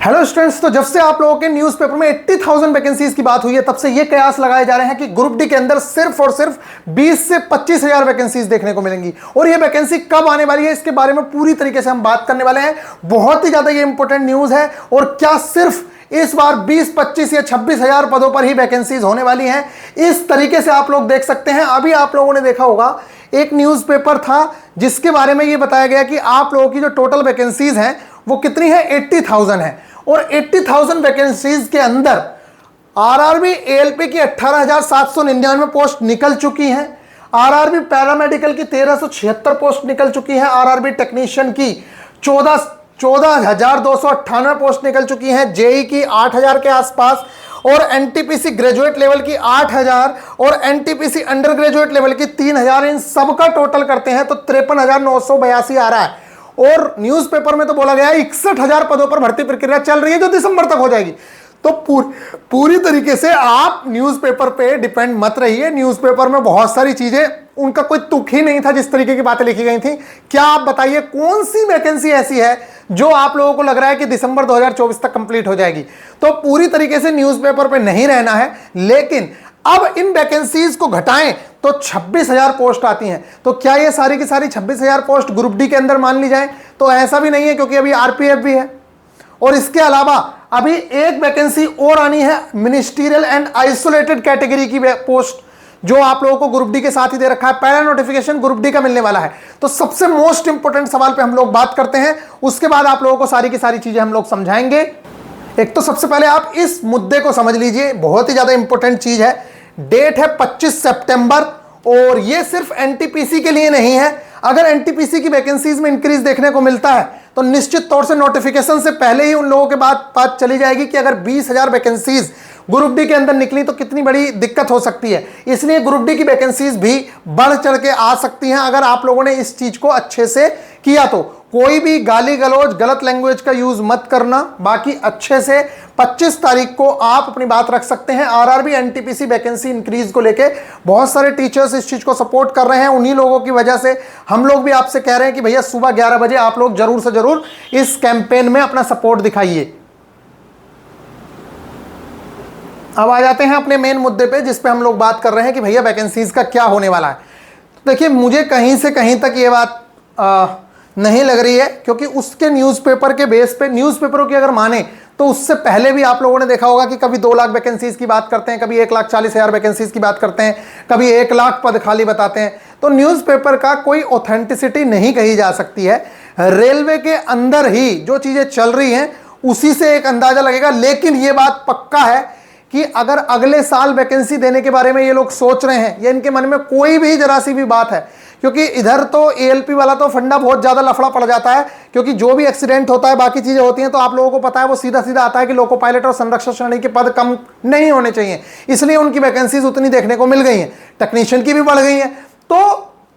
Hello students, तो जब से आप लोगों के न्यूज़पेपर में 80,000 वैकेंसीज की बात हुई है तब से ये कयास लगाए जा रहे हैं कि ग्रुप डी के अंदर सिर्फ और सिर्फ 20 से 25,000 वैकेंसीज देखने को मिलेंगी। और ये वैकेंसी कब आने वाली है इसके बारे में पूरी तरीके से हम बात करने वाले हैं। बहुत ही ज्यादा ये इंपॉर्टेंट न्यूज है। और क्या सिर्फ इस बार 20, 25 या 26,000 पदों पर ही वैकेंसीज होने वाली हैं, इस तरीके से आप लोग देख सकते हैं। अभी आप लोगों ने देखा होगा एक न्यूज़पेपर था जिसके बारे में ये बताया गया कि आप लोगों की जो टोटल वैकेंसीज हैं वो कितनी है, 80,000 है। और 80,000 वैकेंसीज के अंदर आरआरबी एएलपी की 18,799 पोस्ट निकल चुकी हैं। आरआरबी पैरामेडिकल की 1,376 पोस्ट निकल चुकी है। आरआरबी टेक्नीशियन की 14,298 पोस्ट निकल चुकी हैं। जेई की 8,000 के आसपास, और एनटीपीसी ग्रेजुएट लेवल की 8,000 और एनटीपीसी अंडर ग्रेजुएट लेवल की 3,000। इन सबका टोटल करते हैं तो 53,982 आ रहा है। और न्यूज़पेपर में तो बोला गया है 61,000 पदों पर भर्ती प्रक्रिया चल रही है जो दिसंबर तक हो जाएगी। तो पूरी तरीके से आप न्यूज़पेपर पे डिपेंड मत रहिए। न्यूज़पेपर में बहुत सारी चीजें, उनका कोई तुक ही नहीं था जिस तरीके की बातें लिखी गई थी। क्या आप बताइए कौन सी वैकेंसी ऐसी है जो आप लोगों को लग रहा है कि दिसंबर 2024 तक कंप्लीट हो जाएगी। तो पूरी तरीके से न्यूज़पेपर पे नहीं रहना है। लेकिन अब इन वैकेंसीज को घटाएं तो 26,000 पोस्ट आती हैं। तो क्या ये सारी की सारी 26,000 पोस्ट ग्रुप डी के अंदर मान ली जाए? तो ऐसा भी नहीं है, क्योंकि अभी आरपीएफ भी है। और इसके अलावा अभी एक वैकेंसी और आनी है, मिनिस्ट्रियल एंड आइसोलेटेड कैटेगरी की पोस्ट, जो आप लोगों को ग्रुप डी के साथ ही दे रखा है। पहला नोटिफिकेशन ग्रुप डी का मिलने वाला है। तो सबसे मोस्ट इंपोर्टेंट सवाल पे हम लोग बात करते हैं, उसके बाद आप लोगों को सारी की सारी चीजें हम लोग समझाएंगे। एक तो सबसे पहले आप इस मुद्दे को समझ लीजिए, बहुत ही ज्यादा इंपॉर्टेंट चीज है। डेट है 25 सितंबर, और ये सिर्फ एनटीपीसी के लिए नहीं है। अगर एनटीपीसी की वैकेंसीज में इंक्रीज देखने को मिलता है तो निश्चित तौर से नोटिफिकेशन से पहले ही उन लोगों के बात चली जाएगी कि अगर 20,000 वैकेंसीज ग्रुप डी के अंदर निकली तो कितनी बड़ी दिक्कत हो सकती है। इसलिए ग्रुप डी की वैकेंसीज भी बढ़ चढ़ के आ सकती हैं अगर आप लोगों ने इस चीज को अच्छे से किया तो। कोई भी गाली गलौज, गलत लैंग्वेज का यूज मत करना। बाकी अच्छे से 25 तारीख को आप अपनी बात रख सकते हैं। आरआरबी एनटीपीसी वैकेंसी इंक्रीज को लेके बहुत सारे टीचर्स इस चीज को सपोर्ट कर रहे हैं। उन्हीं लोगों की वजह से हम लोग भी आपसे कह रहे हैं कि भैया सुबह 11 बजे आप लोग जरूर से जरूर इस कैंपेन में अपना सपोर्ट दिखाइए। अब आ जाते हैं अपने मेन मुद्दे पे, जिस पे हम लोग बात कर रहे हैं कि भैया वैकेंसीज का क्या होने वाला है। तो देखिए, मुझे कहीं से कहीं तक ये बात नहीं लग रही है, क्योंकि उसके न्यूज़पेपर के बेस पे, न्यूज़पेपरों की अगर माने तो उससे पहले भी आप लोगों ने देखा होगा कि कभी 2 लाख वैकेंसीज की बात करते हैं, कभी 1,40,000 वैकेंसीज की बात करते हैं, कभी 1 लाख पद खाली बताते हैं। तो न्यूज़पेपर का कोई ऑथेंटिसिटी नहीं कही जा सकती है। रेलवे के अंदर ही जो चीज़ें चल रही हैं उसी से एक अंदाजा लगेगा। लेकिन ये बात पक्का है कि अगर अगले साल वैकेंसी देने के बारे में ये लोग सोच रहे हैं, या इनके मन में कोई भी जरा सी भी बात है, क्योंकि इधर तो एएलपी वाला तो फंडा बहुत ज़्यादा लफड़ा पड़ जाता है, क्योंकि जो भी एक्सीडेंट होता है, बाकी चीज़ें होती हैं, तो आप लोगों को पता है वो सीधा सीधा आता है कि लोको पायलट और संरक्षक श्रेणी के पद कम नहीं होने चाहिए, इसलिए उनकी वैकेंसीज उतनी देखने को मिल गई हैं। टेक्नीशियन की भी बढ़ गई है। तो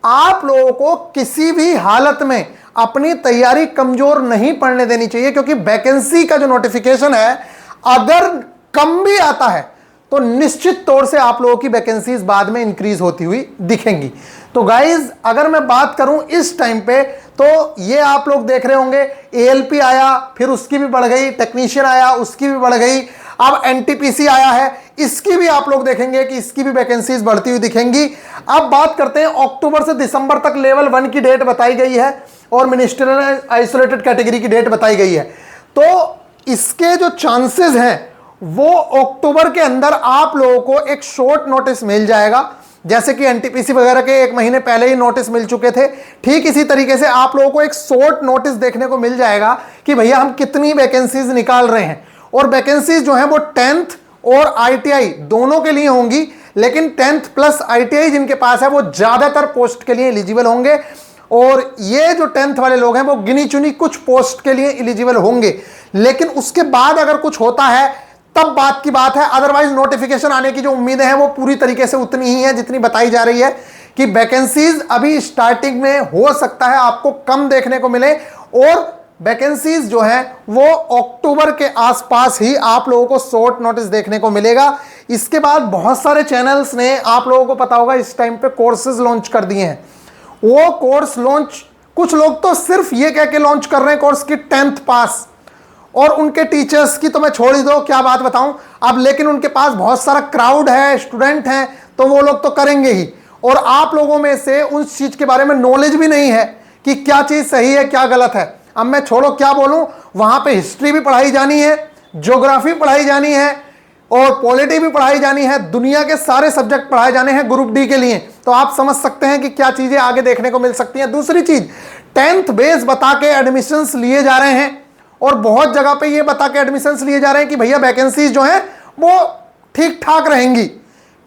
आप लोगों को किसी भी हालत में अपनी तैयारी कमजोर नहीं पड़ने देनी चाहिए, क्योंकि वैकेंसी का जो नोटिफिकेशन है अगर कम भी आता है तो निश्चित तौर से आप लोगों की वैकेंसीज बाद में इंक्रीज होती हुई दिखेंगी। तो गाइज, अगर मैं बात करूं इस टाइम पे, तो ये आप लोग देख रहे होंगे एएलपी आया, फिर उसकी भी बढ़ गई, टेक्नीशियन आया, उसकी भी बढ़ गई, अब एनटीपीसी आया है, इसकी भी आप लोग देखेंगे कि इसकी भी वैकेंसीज बढ़ती हुई दिखेंगी। अब बात करते हैं, अक्टूबर से दिसंबर तक लेवल 1 की डेट बताई गई है और मिनिस्ट्रियल आइसोलेटेड कैटेगरी की डेट बताई गई है। तो इसके जो चांसेस हैं वो अक्टूबर के अंदर आप लोगों को एक शॉर्ट नोटिस मिल जाएगा, जैसे कि एनटीपीसी वगैरह के 1 महीने पहले ही नोटिस मिल चुके थे। ठीक इसी तरीके से आप लोगों को एक शॉर्ट नोटिस देखने को मिल जाएगा कि भैया हम कितनी वैकेंसीज निकाल रहे हैं। और वैकेंसीज जो है वो 10th और आईटीआई दोनों के लिए होंगी, लेकिन 10th प्लस आईटीआई जिनके पास है वो ज्यादातर पोस्ट के लिए एलिजिबल होंगे। और ये जो 10th वाले लोग हैं वो गिनी चुनी कुछ पोस्ट के लिए एलिजिबल होंगे, लेकिन उसके बाद अगर कुछ होता है तब बात की बात है। अदरवाइज नोटिफिकेशन आने की जो उम्मीदें हैं वो पूरी तरीके से उतनी ही है जितनी बताई जा रही है कि वैकेंसीज अभी स्टार्टिंग में हो सकता है आपको कम देखने को मिले, और वैकेंसीज जो है वो अक्टूबर के आसपास ही आप लोगों को शॉर्ट नोटिस देखने को मिलेगा। इसके बाद बहुत सारे चैनल्स ने, आप लोगों को पता होगा, इस टाइम पे कोर्सेज लॉन्च कर दिए हैं। वो कोर्स लॉन्च, कुछ लोग तो सिर्फ ये कह के लॉन्च कर रहे हैं कोर्स की 10th पास, और उनके टीचर्स की तो मैं छोड़ ही दो, क्या बात बताऊं अब, लेकिन उनके पास बहुत सारा क्राउड है, स्टूडेंट हैं, तो वो लोग तो करेंगे ही। और आप लोगों में से उस चीज के बारे में नॉलेज भी नहीं है कि क्या चीज सही है क्या गलत है। अब मैं छोड़ो क्या बोलूं, वहां पे हिस्ट्री भी पढ़ाई जानी है, ज्योग्राफी पढ़ाई जानी है और पॉलिटी भी पढ़ाई जानी है, दुनिया के सारे सब्जेक्ट पढ़ाए जाने हैं ग्रुप डी के लिए। तो आप समझ सकते हैं कि क्या चीजें आगे देखने को मिल सकती हैं। दूसरी चीज, 10th बेस बता के एडमिशंस लिए जा रहे हैं और बहुत जगह पे ये बता के एडमिशंस लिए जा रहे हैं कि भैया वैकेंसीज जो है वो ठीक ठाक रहेंगी।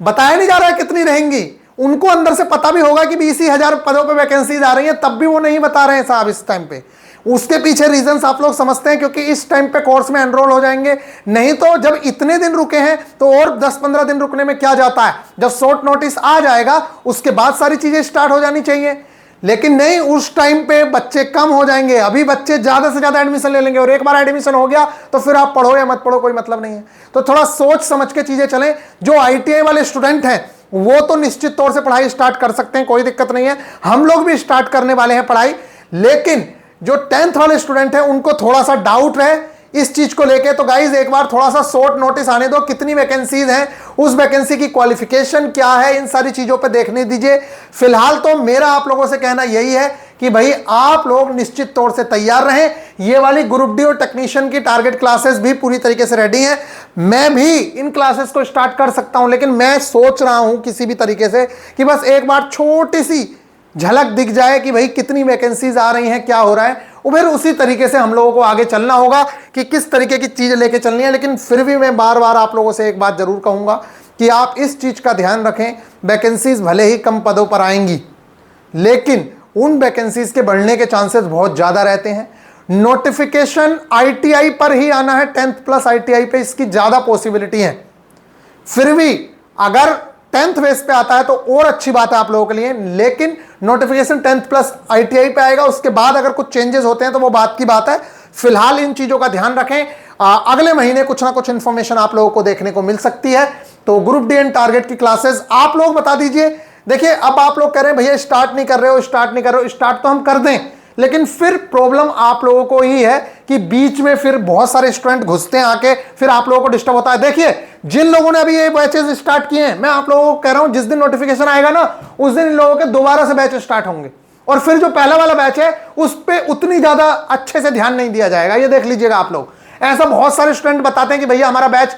बताया नहीं जा रहा है कितनी रहेंगी, उनको अंदर से पता भी होगा कि 20,000 पदों पे वैकेंसीज आ रही हैं, तब भी वो नहीं बता रहे हैं साहब इस टाइम पे। उसके पीछे रीजंस आप लोग समझते हैं, क्योंकि इस टाइम पे कोर्स में एनरोल हो जाएंगे। नहीं तो जब इतने दिन रुके हैं तो और 10-15 दिन रुकने में क्या जाता है, जब शॉर्ट नोटिस आ जाएगा उसके बाद सारी चीजें स्टार्ट हो जानी चाहिए। लेकिन नहीं, उस टाइम पे बच्चे कम हो जाएंगे, अभी बच्चे ज्यादा से ज्यादा एडमिशन ले लेंगे और एक बार एडमिशन हो गया तो फिर आप पढ़ो या मत पढ़ो कोई मतलब नहीं है। तो थोड़ा सोच समझ के चीजें चलें। जो ITI वाले स्टूडेंट हैं वो तो निश्चित तौर से पढ़ाई स्टार्ट कर सकते हैं, कोई दिक्कत नहीं है, हम लोग भी स्टार्ट करने वाले हैं पढ़ाई। लेकिन जो 10th वाले स्टूडेंट हैं उनको थोड़ा सा डाउट है इस चीज को लेके। तो गाइज एक बार थोड़ा सा शॉर्ट नोटिस आने दो, कितनी वैकेंसीज हैं, उस वैकेंसी की क्वालिफिकेशन क्या है, इन सारी चीजों पे देखने दीजिए। फिलहाल तो मेरा आप लोगों से कहना यही है कि भाई आप लोग निश्चित तौर से तैयार रहें। ये वाली ग्रुप डी और टेक्नीशियन की टारगेट क्लासेस भी पूरी तरीके से रेडी हैं। मैं भी इन क्लासेस को स्टार्ट कर सकता हूं, लेकिन मैं सोच रहा हूं किसी भी तरीके से कि बस एक बार छोटी सी झलक दिख जाए कि भाई कितनी वैकेंसीज आ रही हैं, क्या हो रहा है, और फिर उसी तरीके से हम लोगों को आगे चलना होगा कि किस तरीके की चीजें लेके चलनी है। लेकिन फिर भी मैं बार बार आप लोगों से एक बात जरूर कहूंगा कि आप इस चीज का ध्यान रखें, वैकेंसीज भले ही कम पदों पर आएंगी लेकिन उन वैकेंसीज के बढ़ने के चांसेस बहुत ज्यादा रहते हैं। नोटिफिकेशन ITI पर ही आना है, 10th प्लस ITI पे इसकी ज्यादा पॉसिबिलिटी है। फिर भी अगर 10th बेस पे आता है तो और अच्छी बात है आप लोगों के लिए, लेकिन नोटिफिकेशन 10th प्लस ITI पे आएगा, उसके बाद अगर कुछ चेंजेस होते हैं तो वो बात की बात है। फिलहाल इन चीजों का ध्यान रखें, अगले महीने कुछ ना कुछ इंफॉर्मेशन आप लोगों को देखने को मिल सकती है। तो ग्रुप डी एंड टारगेट की क्लासेस आप लोग बता दीजिए। देखिए अब आप लोग कह रहे हैं भैया स्टार्ट नहीं कर रहे हो, स्टार्ट नहीं कर रहे हो, स्टार्ट तो हम कर दें, लेकिन फिर प्रॉब्लम आप लोगों को ही है कि बीच में फिर बहुत सारे स्टूडेंट घुसते हैं आके, फिर आप लोगों को डिस्टर्ब होता है। देखिए जिन लोगों ने अभी ये बैचेस स्टार्ट किए हैं, मैं आप लोगों को कह रहा हूं जिस दिन नोटिफिकेशन आएगा ना उस दिन इन लोगों के दोबारा से बैच स्टार्ट होंगे और फिर जो पहला वाला बैच है उस पर उतनी ज्यादा अच्छे से ध्यान नहीं दिया जाएगा। ये देख लीजिएगा आप लोग, ऐसा बहुत सारे स्टूडेंट बताते हैं कि भैया हमारा बैच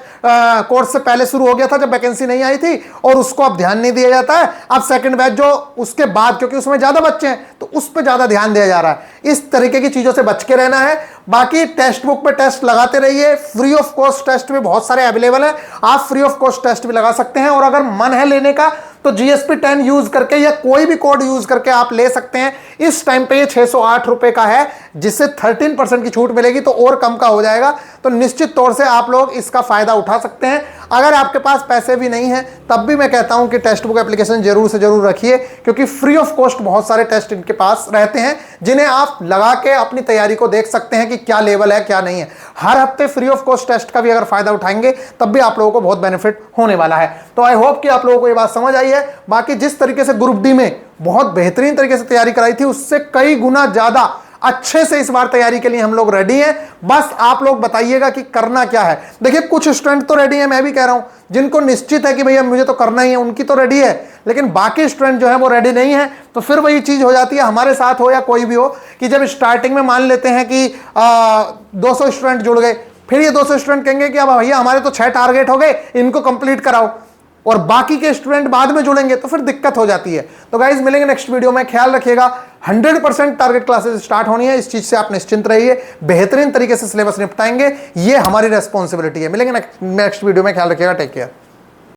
कोर्स से पहले शुरू हो गया था जब वैकेंसी नहीं आई थी और उसको अब ध्यान नहीं दिया जाता है। अब सेकंड बैच जो उसके बाद, क्योंकि उसमें ज्यादा बच्चे हैं तो उस पर ज्यादा ध्यान दिया जा रहा है। इस तरीके की चीजों से बच के रहना है। बाकी टेक्स्ट बुक पे टेस्ट लगाते रहिए, फ्री ऑफ कॉस्ट टेस्ट भी बहुत सारे अवेलेबल है, आप फ्री ऑफ कॉस्ट टेस्ट भी लगा सकते हैं। और अगर मन है लेने का तो GSP 10 यूज करके या कोई भी कोड यूज करके आप ले सकते हैं। इस टाइम पे ये 608 रुपए का है, जिससे 13% की छूट मिलेगी, तो और कम का हो जाएगा। तो निश्चित तौर से आप लोग इसका फायदा उठा सकते हैं। अगर आपके पास पैसे भी नहीं है तब भी मैं कहता हूं कि टेक्स्ट बुक एप्लीकेशन जरूर से जरूर रखिए, क्योंकि फ्री ऑफ कॉस्ट बहुत सारे टेस्ट इनके पास रहते हैं जिन्हें आप लगा के अपनी तैयारी को देख सकते हैं कि क्या लेवल है क्या नहीं है। हर हफ्ते फ्री ऑफ कॉस्ट टेस्ट का भी अगर फायदा उठाएंगे तब भी आप लोगों को बहुत बेनिफिट होने वाला है। तो आई होप कि आप लोगों को ये बात समझ आई है। बाकी जिस तरीके से ग्रुप डी में बहुत बेहतरीन तरीके से तैयारी कराई थी उससे कई गुना ज्यादा अच्छे से इस बार तैयारी के लिए हम लोग रेडी हैं। बस आप लोग बताइएगा कि करना क्या है। देखिए कुछ स्टूडेंट तो रेडी है, मैं भी कह रहा हूं, जिनको निश्चित है कि भैया मुझे तो करना ही है, उनकी तो रेडी है, लेकिन बाकी स्टूडेंट जो है वो रेडी नहीं है। तो फिर वही चीज हो जाती है, हमारे साथ हो या कोई भी हो, कि जब स्टार्टिंग में मान लेते हैं कि 200 स्टूडेंट जुड़ गए, फिर ये 200 स्टूडेंट कहेंगे कि अब भैया हमारे तो 6 टारगेट हो गए, इनको कंप्लीट कराओ, और बाकी के स्टूडेंट बाद में जुड़ेंगे, तो फिर दिक्कत हो जाती है। तो गाइज मिलेंगे नेक्स्ट वीडियो में, ख्याल रखिएगा 100% टारगेट क्लासेस स्टार्ट होनी है, इस चीज से आप निश्चिंत रहिए। बेहतरीन तरीके से सिलेबस निपटाएंगे, ये हमारी रेस्पॉन्सिबिलिटी है। मिलेंगे नेक्स्ट वीडियो में, ख्याल रखिएगा, टेक केयर।